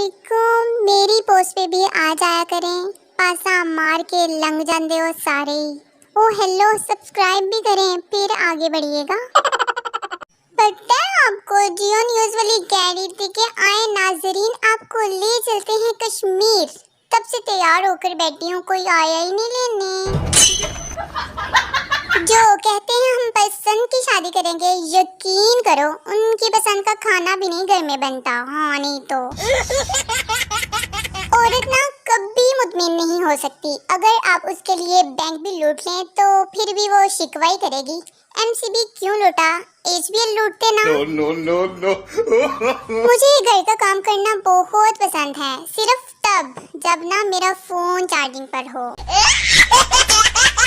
वालेकुम। मेरी पोस्ट पे भी आ जाया करें, पासा मार के लंघ जाते हो सारे। ओ हेलो, सब्सक्राइब भी करें फिर आगे बढ़िएगा। पता है आपको, जियो न्यूज वाली कह रही थी कि आए नाजरीन आपको ले चलते हैं कश्मीर। तब से तैयार होकर बैठी हूँ, कोई आया ही नहीं लेने। जो कहते हैं हम पसंद की शादी करेंगे, यकीन करो उनकी पसंद का खाना भी नहीं घर में बनता। हाँ नहीं तो औरत ना कभी मुतमिन नहीं हो सकती। अगर आप उसके लिए बैंक भी लूट लें तो फिर भी वो शिकवा ही करेगी। एमसीबी क्यों लूटा, एचबीएल लूटते ना। No no no no. मुझे घर का काम करना बहुत पसंद है, सिर्फ तब जब ना मेरा फोन चार्जिंग पर हो।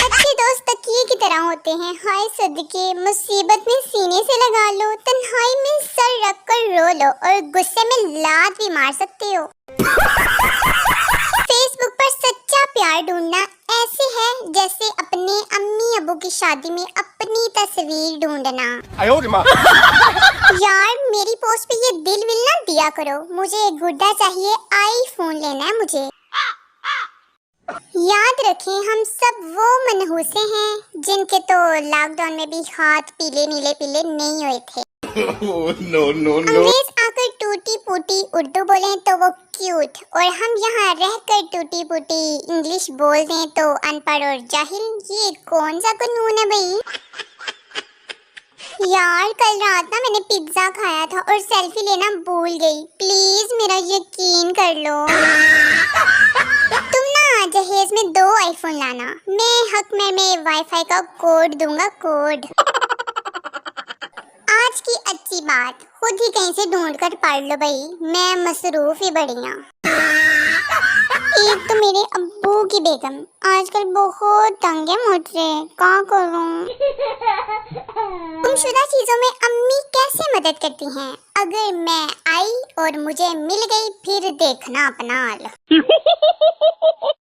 अच्छे दोस्त तकिए की तरह होते हैं। हाय सदके, मुसीबत में सीने से लगा लो, तन्हाई में सर रख कर रो लो और गुस्से में लात भी मार सकते हो। फेसबुक पर सच्चा प्यार ढूंढना ऐसे है जैसे अपने अम्मी अबू की शादी में अपनी तस्वीर ढूंढना। यार मेरी पोस्ट पे ये दिल विल ना दिया करो, मुझे गुड्डा चाहिए, आईफोन लेना है मुझे। याद रखें हम सब वो मनहूसे हैं जिनके तो लॉकडाउन में भी हाथ पीले नीले पीले नहीं हुए थे। No no no. अंग्रेज आकर टूटी फूटी उर्दू बोले तो वो क्यूट, और हम यहाँ रहकर टूटी फूटी इंग्लिश बोल दें तो अनपढ़ और जाहिल। ये कौन सा कानून है भाई। यार कल रात ना मैंने पिज्जा खाया था और सेल्फी लेना भूल गई, प्लीज मेरा यकीन कर लो। तुम ना जहेज में 2 आईफोन लाना, मैं हक में वाईफाई का कोड दूंगा, कोड। आज की अच्छी बात खुद ही कहीं से ढूंढ कर पढ़ लो भाई, मैं मसरूफ ही बढ़िया। एक तो मेरे अब्बू की बेगम आजकल बहुत तंग है मुझसे, क्या करूं। गुमशुदा चीजों में अम्मी कैसे मदद करती हैं? अगर मैं आई और मुझे मिल गई फिर देखना अपना हाल।